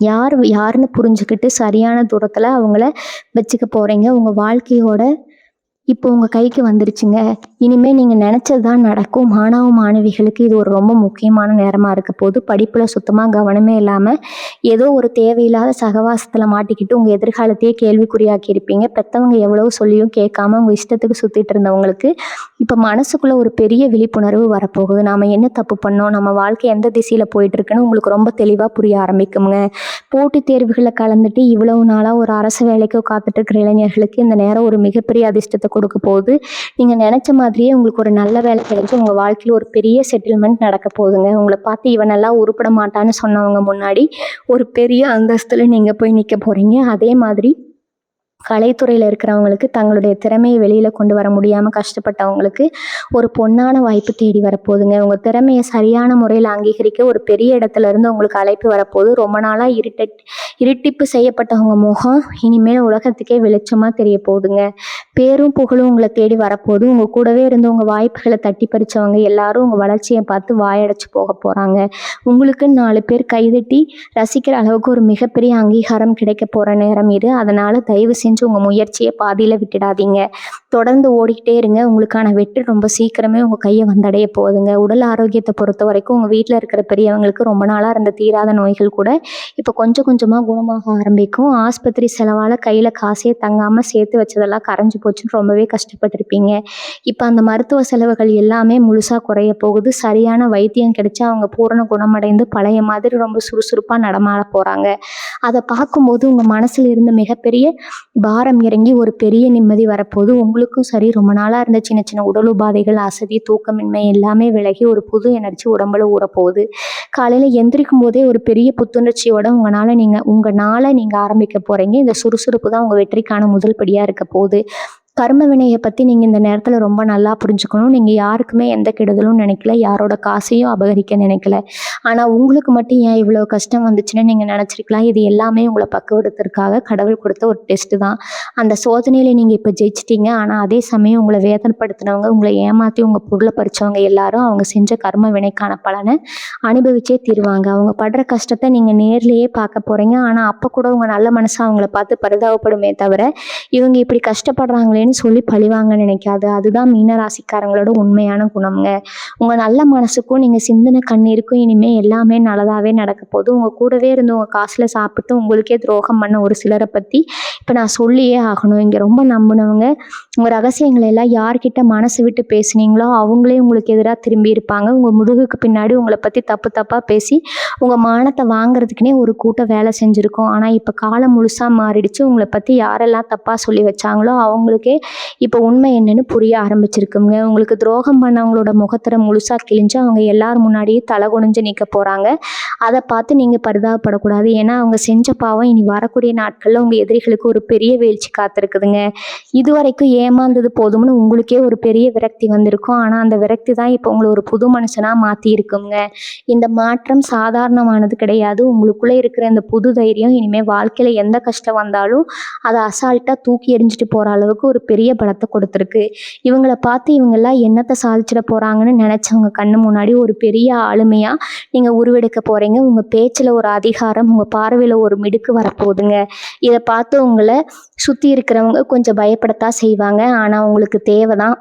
யாருன்னு புரிஞ்சுக்கிட்டு சரியான தூரத்தில் அவங்கள வச்சுக்க போகிறீங்க. உங்கள் வாழ்க்கையோட இப்போ உங்கள் கைக்கு வந்துருச்சுங்க. இனிமேல் நீங்கள் நினச்சது தான் நடக்கும். மாணவ மாணவிகளுக்கு இது ஒரு ரொம்ப முக்கியமான நேரமாக இருக்க போது. படிப்பில் சுத்தமாக கவனமே இல்லாமல் ஏதோ ஒரு தேவையில்லாத சகவாசத்தில் மாட்டிக்கிட்டு உங்கள் எதிர்காலத்தையே கேள்விக்குறியாக்கி இருப்பீங்க. பெற்றவங்க எவ்வளோ சொல்லியும் கேட்காம உங்கள் இஷ்டத்துக்கு சுற்றிட்டு இருந்தவங்களுக்கு இப்போ மனசுக்குள்ளே ஒரு பெரிய விழிப்புணர்வு வரப்போகுது. நாம் என்ன தப்பு பண்ணோம், நம்ம வாழ்க்கை எந்த திசையில் போயிட்டுருக்குன்னு உங்களுக்கு ரொம்ப தெளிவாக புரிய ஆரம்பிக்குங்க. போட்டித் தேர்வுகளில் கலந்துட்டு இவ்வளவு நாளாக ஒரு அரசு வேலைக்கோ காத்துட்டு இருக்கிற இளைஞர்களுக்கு இந்த நேரம் ஒரு மிகப்பெரிய அதிர்ஷ்டத்தை கொடுக்க போகுது. நீங்கள் நினச்ச மாதிரியே உங்களுக்கு ஒரு நல்ல வேலை கிடைச்சி உங்கள் வாழ்க்கையில் ஒரு பெரிய செட்டில்மெண்ட் நடக்க போகுதுங்க. உங்களை பார்த்து இவனெல்லாம் உருப்பட மாட்டான்னு சொன்னவங்க முன்னாடி ஒரு பெரிய அந்தஸ்தில் நீங்கள் போய் நிற்க போகிறீங்க. அதே மாதிரி கலைத்துறையில் இருக்கிறவங்களுக்கு தங்களுடைய திறமையை வெளியில் கொண்டு வர முடியாமல் கஷ்டப்பட்டவங்களுக்கு ஒரு பொன்னான வாய்ப்பு தேடி வரப்போகுதுங்க. உங்கள் திறமையை சரியான முறையில் அங்கீகரிக்க ஒரு பெரிய இடத்துல இருந்து உங்களுக்கு அழைப்பு வரப்போகுது. ரொம்ப நாளாக இருட்டிப்பு செய்யப்பட்டவங்க முகம் இனிமேல் உலகத்துக்கே வெளிச்சமாக தெரிய போகுதுங்க. பேரும் புகழும் உங்களை தேடி வரப்போகுது. உங்கள் கூடவே இருந்து உங்கள் வாய்ப்புகளை தட்டி பறித்தவங்க எல்லாரும் உங்கள் வளர்ச்சியை பார்த்து வாயடைச்சு போக போகிறாங்க. உங்களுக்கு 4 பேர் கைதட்டி ரசிக்கிற அளவுக்கு ஒரு மிகப்பெரிய அங்கீகாரம் கிடைக்க போகிற நேரம் இது. அதனால் தயவு செஞ்சு உங்கள் முயற்சியை பாதியில் விட்டுடாதீங்க. தொடர்ந்து ஓடிக்கிட்டே இருங்க. உங்களுக்கான வெற்றி ரொம்ப சீக்கிரமே உங்கள் கையை வந்தடைய போகுதுங்க. உடல் ஆரோக்கியத்தை பொறுத்த வரைக்கும் உங்கள் வீட்டில் இருக்கிற பெரியவங்களுக்கு ரொம்ப நாளாக இருந்த தீராத நோய்கள் கூட இப்போ கொஞ்சம் கொஞ்சமாக குணமாக ஆரம்பிக்கும். ஆஸ்பத்திரி செலவால் கையில் காசே தங்காமல் சேர்த்து வச்சதெல்லாம் கரைஞ்சி போச்சுன்னு ரொம்பவே கஷ்டப்பட்டிருப்பீங்க. இப்போ அந்த மருத்துவ செலவுகள் எல்லாமே முழுசாக குறைய போகுது. சரியான வைத்தியம் கிடைச்சா அவங்க பூரண குணமடைந்து பழைய மாதிரி ரொம்ப சுறுசுறுப்பாக நடமாட போகிறாங்க. அதை பார்க்கும்போது உங்கள் மனசில் இருந்த மிகப்பெரிய பாரம் இறங்கி ஒரு பெரிய நிம்மதி வரப்போகுது. உங்களுக்கும் சரி, ரொம்ப நாளாக இருந்த சின்ன சின்ன உடல் உபாதைகள், அசதி, தூக்கமின்மை எல்லாமே விலகி ஒரு புது எனர்ஜி உடம்புல ஊறப்போகுது. காலையில் எந்திரிக்கும் போதே ஒரு பெரிய புத்துணர்ச்சியோட உங்கள் நாளை நீங்கள் ஆரம்பிக்க போகிறீங்க. இந்த சுறுசுறுப்பு தான் உங்கள் வெற்றிக்கான முதல் படியாக இருக்க போகுது. கர்ம வினையை பற்றி நீங்கள் இந்த நேரத்தில் ரொம்ப நல்லா புரிஞ்சுக்கணும். நீங்கள் யாருக்குமே எந்த கெடுதலும் நினைக்கல, யாரோட காசையும் அபகரிக்க நினைக்கல. ஆனால் உங்களுக்கு மட்டும் ஏன் இவ்வளோ கஷ்டம் வந்துச்சுன்னு நீங்கள் நினச்சிருக்கலாம். இது எல்லாமே உங்களை பக்குவப்படுத்துறதுக்காக கடவுள் கொடுத்த ஒரு டெஸ்ட்டு தான். அந்த சோதனையில் நீங்கள் இப்போ ஜெயிச்சிட்டீங்க. ஆனால் அதே சமயம் உங்களை வேதனைப்படுத்தினவங்க, உங்களை ஏமாற்றி உங்கள் பொருளை பறித்தவங்க எல்லாரும் அவங்க செஞ்ச கர்ம வினைக்கான பலனை அனுபவிச்சே தீருவாங்க. அவங்க படுற கஷ்டத்தை நீங்கள் நேர்லேயே பார்க்க போகிறீங்க. ஆனால் அப்போ கூட உங்கள் நல்ல மனசு அவங்கள பார்த்து பரிதாபப்படுமே தவிர, இவங்க இப்படி கஷ்டப்படுறாங்களேன்னு சொல்லி பழிவாங்க நினைக்காது. அதுதான் மீனராசிக்காரங்களோட உண்மையான குணம்ங்க. உங்கள் நல்ல மனசுக்கும் நீங்கள் சிந்தின கண்ணீருக்கும் இனிமேல் எல்லாமே நல்லதாகவே நடக்க போகுது. உங்கள் கூடவே இருந்து உங்கள் காசில் சாப்பிட்டு உங்களுக்கே துரோகம் பண்ண ஒரு சிலரை பற்றி இப்போ நான் சொல்லியே ஆகணும். இங்கே ரொம்ப நம்பினவங்க உங்கள் ரகசியங்களை எல்லாம் யார்கிட்ட மனசு விட்டு பேசுனீங்களோ அவங்களே உங்களுக்கு எதிராக திரும்பி இருப்பாங்க. உங்கள் முதுகுக்கு பின்னாடி உங்களை பற்றி தப்பாக பேசி உங்கள் மானத்தை வாங்குறதுக்குனே ஒரு கூட்டம் வேலை செஞ்சுருக்கோம். ஆனால் இப்போ காலம் முழுசாக மாறிடுச்சு. உங்களை பற்றி யாரெல்லாம் தப்பாக சொல்லி வச்சாங்களோ அவங்களுக்கே இப்போ உண்மை என்னன்னு புரிய ஆரம்பிச்சிருக்குங்க. உங்களுக்கு துரோகம் பண்ணவங்களோட முகத்திரை முழுசாக கிழிஞ்சு அவங்க எல்லார் முன்னாடியே தலை குனிஞ்சு நிற்க போகிறாங்க. அதை பார்த்து நீங்கள் பரிதாபப்படக்கூடாது. ஏன்னா அவங்க செஞ்ச பாவம் இனி வரக்கூடிய நாட்களில் உங்கள் எதிரிகளுக்கு ஒரு பெரிய வீழ்ச்சி காத்திருக்குதுங்க. இது வரைக்கும் ஏமாந்தது போதும்னு உங்களுக்கே ஒரு பெரிய விரக்தி வந்திருக்கும். ஆனால் அந்த விரக்தி தான் இப்போ உங்களை ஒரு புது மனுஷனாக மாற்றி இருக்குங்க. இந்த மாற்றம் சாதாரணமானது கிடையாது. உங்களுக்குள்ளே இருக்கிற இந்த புது தைரியம் இனிமேல் வாழ்க்கையில் எந்த கஷ்டம் வந்தாலும் அதை அசால்ட்டாக தூக்கி எறிஞ்சிட்டு போகிற அளவுக்கு ஒரு பெரிய பலத்தை கொடுத்துருக்கு. இவங்களை பார்த்து இவங்கெல்லாம் என்னத்தை சாதிச்சிட போகிறாங்கன்னு நினச்சவங்க கண்ணு முன்னாடி ஒரு பெரிய ஆளுமையாக நீங்கள் உருவெடுக்க போகிறீங்க. உங்கள் பேச்சில் ஒரு அதிகாரம், உங்கள் பார்வையில் ஒரு மிடுக்கு வரப்போகுதுங்க. இதை பார்த்து உங்களை சுற்றி இருக்கிறவங்க கொஞ்சம் பயப்படத்தான் செய்வாங்க. ஆனால் உங்களுக்கு தேவைதான்.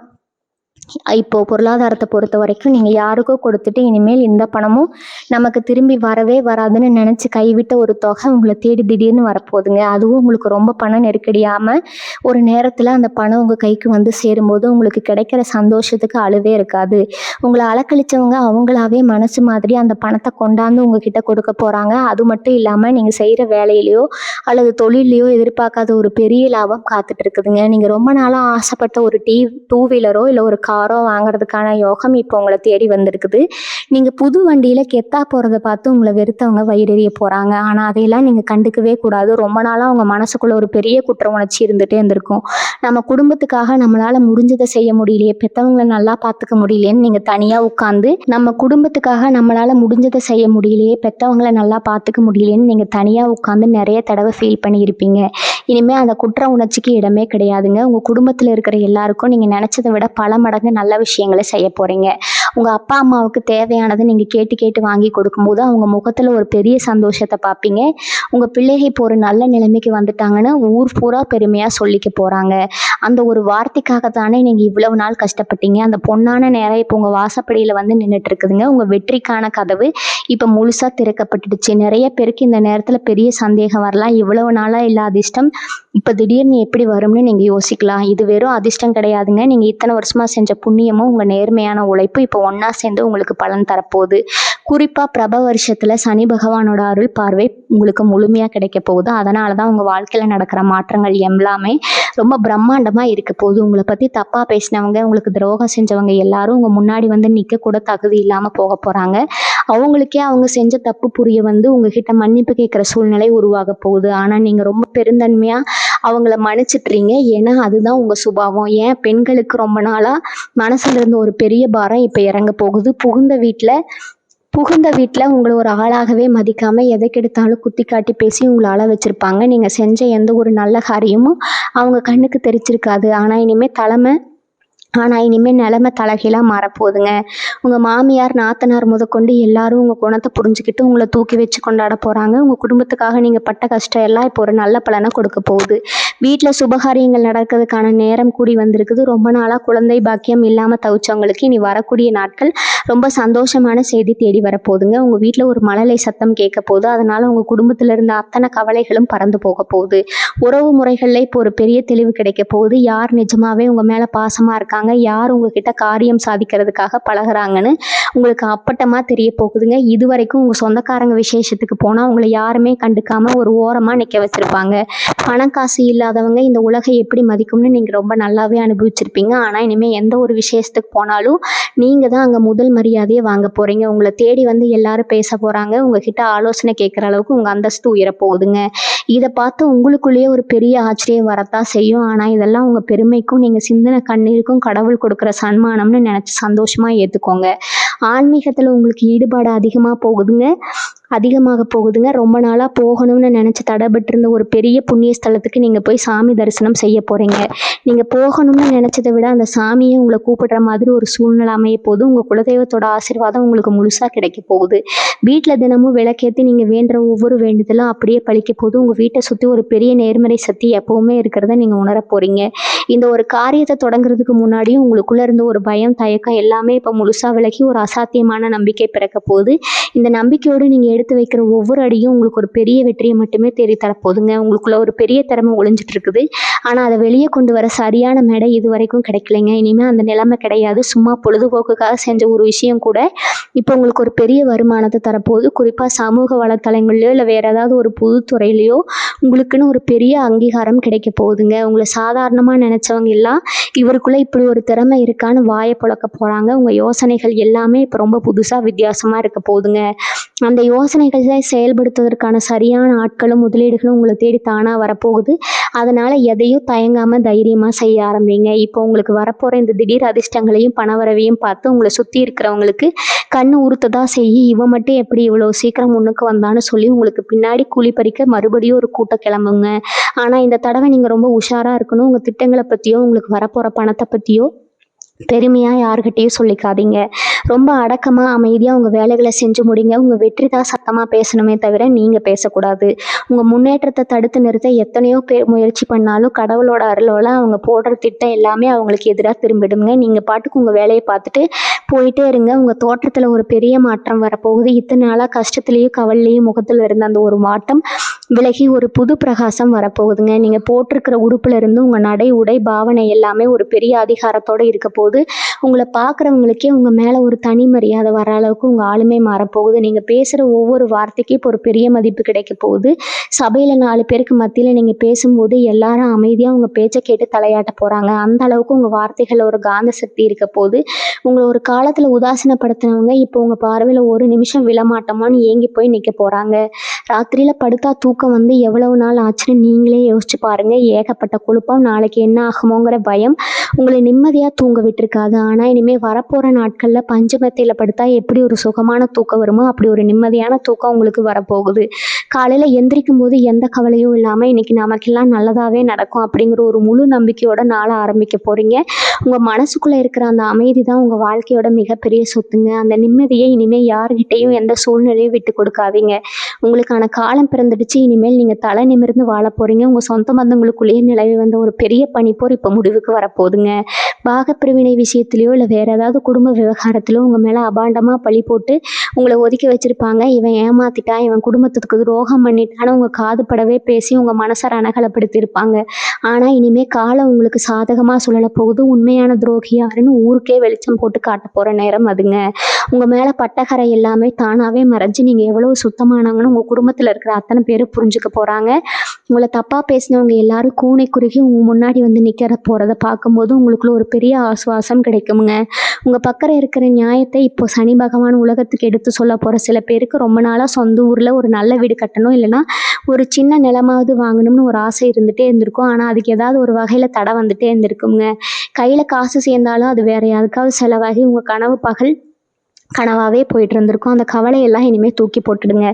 இப்போ பொருளாதாரத்தை பொறுத்த வரைக்கும் நீங்கள் யாருக்கோ கொடுத்துட்டு இனிமேல் இந்த பணமும் நமக்கு திரும்பி வரவே வராதுன்னு நினச்சி கைவிட்ட ஒரு தொகை உங்களை தேடி திடீர்னு வரப்போகுதுங்க. அதுவும் உங்களுக்கு ரொம்ப பணம் நெருக்கடியாமல் ஒரு நேரத்தில் அந்த பணம் உங்கள் கைக்கு வந்து சேரும்போது உங்களுக்கு கிடைக்கிற சந்தோஷத்துக்கு அளவே இருக்காது. உங்களை அலக்கழிச்சவங்க அவங்களாவே மனசு மாதிரி அந்த பணத்தை கொண்டாந்து உங்ககிட்ட கொடுக்க போகிறாங்க. அது மட்டும் இல்லாமல் நீங்கள் செய்கிற வேலையிலையோ அல்லது தொழிலையோ எதிர்பார்க்காத ஒரு பெரிய லாபம் காத்துட்டு இருக்குதுங்க. நீங்கள் ரொம்ப நாளாக ஆசைப்பட்ட ஒரு டூ வீலரோ இல்லை ஒரு காரோ வாங்குறதுக்கான யோகம் இப்போ உங்களை தேடி வந்திருக்குது. நீங்கள் புது வண்டியில் கெத்தா போகிறத பார்த்து உங்களை வெறுத்தவங்க வயிறெறிய போகிறாங்க. ஆனால் அதையெல்லாம் நீங்கள் கண்டுக்கவே கூடாது. ரொம்ப நாளாக உங்கள் மனசுக்குள்ளே ஒரு பெரிய குற்ற உணர்ச்சி இருந்துகிட்டே இருந்திருக்கும். நம்ம குடும்பத்துக்காக நம்மளால் முடிஞ்சதை செய்ய முடியலையே, பெற்றவங்களை நல்லா பார்த்துக்க முடியலையேன்னு நீங்கள் தனியாக உட்காந்து நம்ம குடும்பத்துக்காக நம்மளால் முடிஞ்சதை செய்ய முடியலையே, பெற்றவங்களை நல்லா பார்த்துக்க முடியலையேன்னு நீங்கள் தனியாக உட்காந்து நிறைய தடவை ஃபீல் பண்ணியிருப்பீங்க. இனிமேல் அந்த குற்ற உணர்ச்சிக்கு இடமே கிடையாதுங்க. உங்கள் குடும்பத்தில் இருக்கிற எல்லாருக்கும் நீங்கள் நினச்சதை விட பல மடங்கு நல்ல விஷயங்களை செய்ய போகிறீங்க. உங்கள் அப்பா அம்மாவுக்கு தேவையானதை நீங்கள் கேட்டு வாங்கி கொடுக்கும்போது அவங்க முகத்தில் ஒரு பெரிய சந்தோஷத்தை பார்ப்பீங்க. உங்கள் பிள்ளைகள் இப்போ ஒரு நல்ல நிலைமைக்கு வந்துட்டாங்கன்னு ஊர் பூரா பெருமையாக சொல்லிக்க போகிறாங்க. அந்த ஒரு வார்த்தைக்காக தானே நீங்கள் இவ்வளவு நாள் கஷ்டப்பட்டீங்க. அந்த பொன்னான நேரம் இப்போ உங்கள் வாசப்படியில் வந்து நின்றுட்டு இருக்குதுங்க. உங்கள் வெற்றிக்கான கதவு இப்போ முழுசாக திறக்கப்பட்டுடுச்சு. நிறைய பேருக்கு இந்த நேரத்தில் பெரிய சந்தேகம் வரலாம். இவ்வளவு நாளாக இல்லாத அதிர்ஷ்டம் இப்போ திடீர்னு எப்படி வரும்னு நீங்கள் யோசிக்கலாம். இது வெறும் அதிர்ஷ்டம் கிடையாதுங்க. நீங்கள் இத்தனை வருஷமாக செஞ்ச புண்ணியமும் உங்கள் நேர்மையான உழைப்பு இப்போ ஒன்றா சேர்ந்து உங்களுக்கு பலன் தரப்போகுது. குறிப்பாக பிரப வருஷத்தில் சனி பகவானோட அருள் பார்வை உங்களுக்கு முழுமையாக கிடைக்க போகுது. அதனால தான் உங்கள் வாழ்க்கையில் நடக்கிற மாற்றங்கள் எல்லாமே ரொம்ப பிரம்மாண்டமாக இருக்க போகுது. உங்களை பற்றி தப்பாக பேசினவங்க, உங்களுக்கு துரோகம் செஞ்சவங்க எல்லாரும் உங்கள் முன்னாடி வந்து நிற்க கூட தகுதி இல்லாமல் போக போகிறாங்க. அவங்களுக்கே அவங்க செஞ்ச தப்பு புரிய வந்து உங்ககிட்ட மன்னிப்பு கேட்குற சூழ்நிலை உருவாக போகுது. ஆனால் நீங்கள் ரொம்ப பெருந்தன்மையாக அவங்கள மன்னிச்சிட்றீங்க. ஏன்னா அதுதான் உங்கள் சுபாவம். ஏன் பெண்களுக்கு ரொம்ப நாளாக மனசுல இருந்த ஒரு பெரிய பாரம் இப்போ இறங்க போகுது. புகுந்த வீட்டில் உங்களை ஒரு ஆளாகவே மதிக்காமல் எதை கெடுத்தாலும் குத்தி காட்டி பேசி உங்களை ஆள வச்சுருப்பாங்க. நீங்கள் செஞ்ச எந்த ஒரு நல்ல காரியமும் அவங்க கண்ணுக்கு தெரிச்சிருக்காது. ஆனால் இனிமேல் நிலைமை தலைகீழாக மாறப்போகுதுங்க. உங்கள் மாமியார் நாத்தனார் முதற்கொண்டு எல்லாரும் உங்கள் குணத்தை புரிஞ்சுக்கிட்டு உங்களை தூக்கி வச்சு கொண்டாட போகிறாங்க. உங்கள் குடும்பத்துக்காக நீங்கள் பட்ட கஷ்டம் எல்லாம் இப்போ ஒரு நல்ல பலனை கொடுக்க போகுது. வீட்டில் சுபகாரியங்கள் நடக்கிறதுக்கான நேரம் கூடி வந்திருக்குது. ரொம்ப நாளாக குழந்தை பாக்கியம் இல்லாமல் தவிச்சவங்களுக்கு இனி வரக்கூடிய நாட்கள் ரொம்ப சந்தோஷமான செய்தி தேடி வரப்போகுதுங்க. உங்கள் வீட்டில் ஒரு மழலை சத்தம் கேட்க போகுது. அதனால் உங்கள் குடும்பத்தில் இருந்த அத்தனை கவலைகளும் பறந்து போக போகுது. உறவு முறைகளில் இப்போ ஒரு பெரிய தெளிவு கிடைக்க போகுது. யார் நிஜமாவே உங்கள் மேலே பாசமாக இருக்காங்க, பழகுறாங்க, யார் உங்ககிட்ட காரியம் சாதிக்கிறதுக்காக பழகுறாங்கன்னு உங்களுக்கு அப்பட்டமாக தெரிய போகுதுங்க. இது வரைக்கும் உங்கள் சொந்தக்காரங்க விசேஷத்துக்கு போனால் உங்களை யாருமே கண்டுக்காமல் ஒரு ஓரமாக நிற்க வச்சுருப்பாங்க. பணம் காசு இல்லாதவங்க இந்த உலகம் எப்படி மதிக்கும்னு நீங்கள் ரொம்ப நல்லாவே அனுபவிச்சிருப்பீங்க. ஆனால் இனிமேல் எந்த ஒரு விசேஷத்துக்கு போனாலும் நீங்கள் தான் அங்கே முதல் மரியாதையை வாங்க போகிறீங்க. உங்களை தேடி வந்து எல்லாரும் பேச போகிறாங்க. உங்ககிட்ட ஆலோசனை கேட்குற அளவுக்கு உங்கள் அந்தஸ்து உயர போகுதுங்க. இதை பார்த்து உங்களுக்குள்ளேயே ஒரு பெரிய ஆச்சரியம் வரத்தான் செய்யும். ஆனால் இதெல்லாம் உங்கள் பெருமைக்கும் நீங்கள் சிந்தின கண்ணீருக்கும் கடவுள் கொடுக்குற சன்மானம்னு நினச்சி சந்தோஷமாக ஏற்றுக்கோங்க. ஆன்மீகத்தில் உங்களுக்கு ஈடுபாடு அதிகமாக போகுதுங்க. ரொம்ப நாளாக போகணும்னு நினச்சி தடைபட்டிருந்த ஒரு பெரிய புண்ணிய ஸ்தலத்துக்கு நீங்கள் போய் சாமி தரிசனம் செய்ய போகிறீங்க. நீங்கள் போகணும்னு நினச்சதை விட அந்த சாமியை உங்களை கூப்பிடுற மாதிரி ஒரு சூழ்நிலை அமைய போது உங்கள் குலதெய்வத்தோட ஆசீர்வாதம் உங்களுக்கு முழுசாக கிடைக்க போகுது. வீட்டில் தினமும் விளக்கேற்றி நீங்கள் வேண்டுற ஒவ்வொரு வேண்டுதலும் அப்படியே பழிக்க போது உங்கள் வீட்டை சுற்றி ஒரு பெரிய நேர்மறை சக்தி எப்போவுமே இருக்கிறத நீங்கள் உணர போகிறீங்க. இந்த ஒரு காரியத்தை தொடங்குறதுக்கு முன்னாடியும் உங்களுக்குள்ளே இருந்த ஒரு பயம், தயக்கம் எல்லாமே இப்போ முழுசாக விலகி ஒரு அசாத்தியமான நம்பிக்கை பிறக்க போகுது. இந்த நம்பிக்கையோடு நீங்கள் எடுத்து வைக்கிற ஒவ்வொரு அடியும் உங்களுக்கு ஒரு பெரிய வெற்றியை மட்டுமே தேடி தரப்போகுதுங்க. உங்களுக்குள்ள ஒரு பெரிய திறமை ஒளிஞ்சிட்டு இருக்குது. ஆனால் அதை வெளியே கொண்டு வர சரியான மேடை இது வரைக்கும் கிடைக்கலைங்க. இனிமேல் அந்த நிலைமை கிடையாது. சும்மா பொழுதுபோக்குக்காக செஞ்ச ஒரு விஷயம் கூட இப்போ உங்களுக்கு ஒரு பெரிய வருமானத்தை தரப்போகுது. குறிப்பாக சமூக வலைத்தளங்கள்லையோ இல்லை வேறு ஏதாவது ஒரு புது துறையிலையோ உங்களுக்குன்னு ஒரு பெரிய அங்கீகாரம் கிடைக்க போகுதுங்க. உங்களை சாதாரணமாக நினச்சவங்க எல்லாம் இவருக்குள்ளே இப்படி ஒரு திறமை இருக்கான்னு வாயை புழக்க போகிறாங்க. உங்கள் யோசனைகள் எல்லாமே இப்போ ரொம்ப புதுசாக வித்தியாசமாக இருக்க போகுதுங்க. அந்த யோசனைகளை செயல்படுத்துவதற்கான சரியான ஆட்களும் முதலீடுகளும் உங்களை தேடி தானாக வரப்போகுது. அதனால் எதையும் தயங்காமல் தைரியமாக செய்ய ஆரம்பிங்க. இப்போ உங்களுக்கு வரப்போகிற இந்த திடீர் அதிர்ஷ்டங்களையும் பணவரவையும் பார்த்து உங்களை சுற்றி இருக்கிறவங்களுக்கு கண்ணு உறுத்ததான் செய்யும். இவன் மட்டும் எப்படி இவ்வளோ சீக்கிரம் முன்னுக்கு வந்தான்னு சொல்லி உங்களுக்கு பின்னாடி கூலி பறிக்க மறுபடியும் ஒரு கூட்டம் கிளம்புங்க. ஆனால் இந்த தடவை நீங்கள் ரொம்ப உஷாராக இருக்கணும். உங்கள் திட்டங்களை பற்றியோ உங்களுக்கு வரப்போகிற பணத்தை பற்றியோ பெருமையாக யார்கிட்டையும் சொல்லிக்காதீங்க. ரொம்ப அடக்கமாக அமைதியாக உங்கள் வேலைகளை செஞ்சு முடிங்க. உங்கள் வெற்றி தான் சத்தமாக பேசணுமே தவிர நீங்கள் பேசக்கூடாது. உங்கள் முன்னேற்றத்தை தடுத்து நிறுத்த எத்தனையோ பேர் முயற்சி பண்ணாலும் கடவுளோட அருளோட அவங்க போடுற திட்டம் எல்லாமே அவங்களுக்கு எதிராக திரும்பிடுங்க. நீங்கள் பாட்டுக்கு உங்கள் வேலையை பார்த்துட்டு போயிட்டே இருங்க. உங்கள் தோற்றத்தில் ஒரு பெரிய மாற்றம் வரப்போகுது. இத்தனை நாளாக கஷ்டத்துலேயும் கவலையும் முகத்தில் இருந்த அந்த ஒரு மாற்றம் விலகி ஒரு புது பிரகாசம் வரப்போகுதுங்க. நீங்கள் போட்டிருக்கிற உடுப்புல இருந்து உங்கள் நடை, உடை, பாவனை எல்லாமே ஒரு பெரிய அதிகாரத்தோடு இருக்க போகுது. உங்களை பார்க்குறவங்களுக்கே உங்கள் மேலே ஒரு தனி மரியாதை வர அளவுக்கு உங்கள் ஆளுமை மாறப்போகுது. நீங்கள் பேசுகிற ஒவ்வொரு வார்த்தைக்கும் இப்போ ஒரு பெரிய மதிப்பு கிடைக்க போகுது. சபையில் 4 பேருக்கு மத்தியில் நீங்கள் பேசும்போது எல்லாரும் அமைதியாக உங்கள் பேச்சை கேட்டு தலையாட்ட போகிறாங்க. அந்த அளவுக்கு உங்கள் வார்த்தைகள் ஒரு காந்த சக்தி இருக்க போகுது. உங்களை ஒரு காலத்தில் உதாசீனப்படுத்தினவங்க இப்போ உங்கள் பார்வையில் ஒரு நிமிஷம் விழமாட்டோமான்னு ஏங்கி போய் நிற்க போகிறாங்க. ராத்திரியில் படுத்தா தூக்கம் வந்து எவ்வளவு நாள் ஆச்சுன்னு நீங்களே யோசிச்சு பாருங்கள். ஏகப்பட்ட குழப்பம், நாளைக்கு என்ன ஆகுமோங்கிற பயம் உங்களை நிம்மதியாக தூங்க விட்டுருக்காது. ஆனால் இனிமேல் வரப்போகிற நாட்களில் பஞ்சமத்தையில் படுத்தா எப்படி ஒரு சுகமான தூக்கம் வருமோ அப்படி ஒரு நிம்மதியான தூக்கம் உங்களுக்கு வரப்போகுது. காலையில் எந்திரிக்கும் போது எந்த கவலையும் இல்லாமல் இன்றைக்கி நமக்கெல்லாம் நல்லதாகவே நடக்கும் அப்படிங்கிற ஒரு முழு நம்பிக்கையோட நாளை ஆரம்பிக்க போகிறீங்க. உங்கள் மனசுக்குள்ளே இருக்கிற அந்த அமைதி தான் உங்கள் வாழ்க்கையோட மிகப்பெரிய சொத்துங்க. அந்த நிம்மதியை இனிமேல் யார்கிட்டையும் எந்த சூழ்நிலையும் விட்டு கொடுக்காதீங்க. உங்களுக்கான காலம் பிறந்துடுச்சு. இனிமேல் நீங்கள் தலை நிமிர்ந்து வாழ போகிறீங்க. உங்கள் சொந்த பந்தங்களுக்குள்ளேயே நிலவி வந்த ஒரு பெரிய பனிப்போர் இப்போ முடிவுக்கு வரப்போகுதுங்க. பாகப்பிரிவினை விஷயத்துலையோ இல்லை வேறு ஏதாவது குடும்ப விவகாரத்திலோ உங்கள் மேலே அபாண்டமாக பழி போட்டு உங்களை ஒதுக்கி வச்சுருப்பாங்க. இவன் ஏமாத்திட்டான், இவன் குடும்பத்துக்கு துரோகம் பண்ணிட்டான்னு உங்கள் காது படவே பேசி உங்கள் மனசை ரணகலப்படுத்தியிருப்பாங்க. ஆனால் இனிமேல் காலம் உங்களுக்கு சாதகமாக சுழல போகுது. உண்மையான துரோகி யாருன்னு ஊருக்கே வெளிச்சம் போட்டு காட்ட போகிற நேரம் அதுங்க. உங்கள் மேலே பட்டக்கரை எல்லாமே தானாகவே மறைஞ்சு நீங்கள் எவ்வளோ சுத்தமானவங்கன்னு உங்கள் குடும்பத்தில் இருக்கிற அத்தனை பேரும் புரிஞ்சுக்க போகிறாங்க. உங்களை தப்பாக பேசினவங்க எல்லாரும் கூனை குறுகி உங்கள் முன்னாடி வந்து நிற்கிற போகிறத பார்க்கும்போது உங்களுக்குள்ள ஒரு பெரிய ஆசுவாசம் கிடைக்குங்க. உங்கள் பக்கம் இருக்கிற நியாயத்தை இப்போ சனி பகவான் உலகத்துக்கு எடுத்து சொல்ல போகிற சில பேருக்கு ரொம்ப நாளாக சொந்த ஊரில் ஒரு நல்ல வீடு கட்டணும், இல்லைன்னா ஒரு சின்ன நிலமாவது வாங்கணும்னு ஒரு ஆசை இருந்துகிட்டே இருந்திருக்கும். ஆனால் அதுக்கு ஏதாவது ஒரு வகையில் தடை வந்துகிட்டே இருந்திருக்குங்க. கையில் காசு சேர்ந்தாலும் அது வேறு யாருக்காவது செலவாகி உங்கள் கனவு பகல் கனவாகவே போயிட்டு இருந்திருக்கும். அந்த கவலையெல்லாம் இனிமேல் தூக்கி போட்டுடுங்க.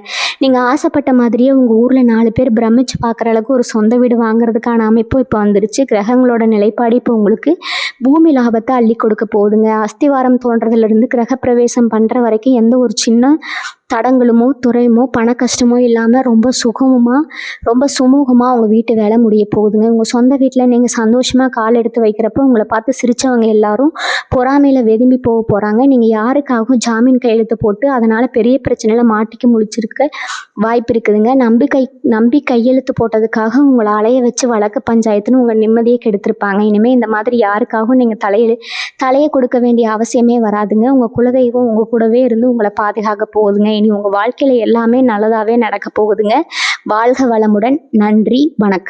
நீங்கள் ஆசைப்பட்ட மாதிரியே உங்கள் ஊரில் 4 பேர் பிரமிச்சு பார்க்குற அளவுக்கு ஒரு சொந்த வீடு வாங்குறதுக்கான அமைப்பும் இப்போ வந்துருச்சு. கிரகங்களோட நிலைப்பாடு இப்போ உங்களுக்கு பூமி லாபத்தை அள்ளி கொடுக்க போகுதுங்க. அஸ்திவாரம் தோன்றதுலேருந்து கிரக பிரவேசம் பண்ணுற வரைக்கும் எந்த ஒரு சின்ன தடங்களுமோ துறையுமோ பண கஷ்டமோ இல்லாமல் ரொம்ப சுமூகமாக உங்கள் வீட்டு வேலை முடிய போகுதுங்க. உங்கள் சொந்த வீட்டில் நீங்கள் சந்தோஷமாக கால் எடுத்து வைக்கிறப்ப உங்களை பார்த்து சிரித்தவங்க எல்லாரும் பொறாமையில் வெதும்பி போகிறாங்க. நீங்கள் யாருக்காகவும் ஜாமீன் கையெழுத்து போட்டு அதனால் பெரிய பிரச்சனையில் மாட்டிக்க முழிச்சிருக்க வாய்ப்பு இருக்குதுங்க. நம்பி கையெழுத்து போட்டதுக்காக உங்களை அலைய வச்சு வழக்கு பஞ்சாயத்துன்னு உங்கள் நிம்மதியை கெடுத்திருப்பாங்க. இனிமேல் இந்த மாதிரி யாருக்காகவும் நீங்கள் தலையை கொடுக்க வேண்டிய அவசியமே வராதுங்க. உங்கள் குலதெய்வம் உங்கள் கூடவே இருந்து உங்களை பாதுகாக்க போகுதுங்க. இனி உங்கள் வாழ்க்கையில் எல்லாமே நல்லதாகவே நடக்க போகுதுங்க. வாழ்க வளமுடன். நன்றி, வணக்கம்.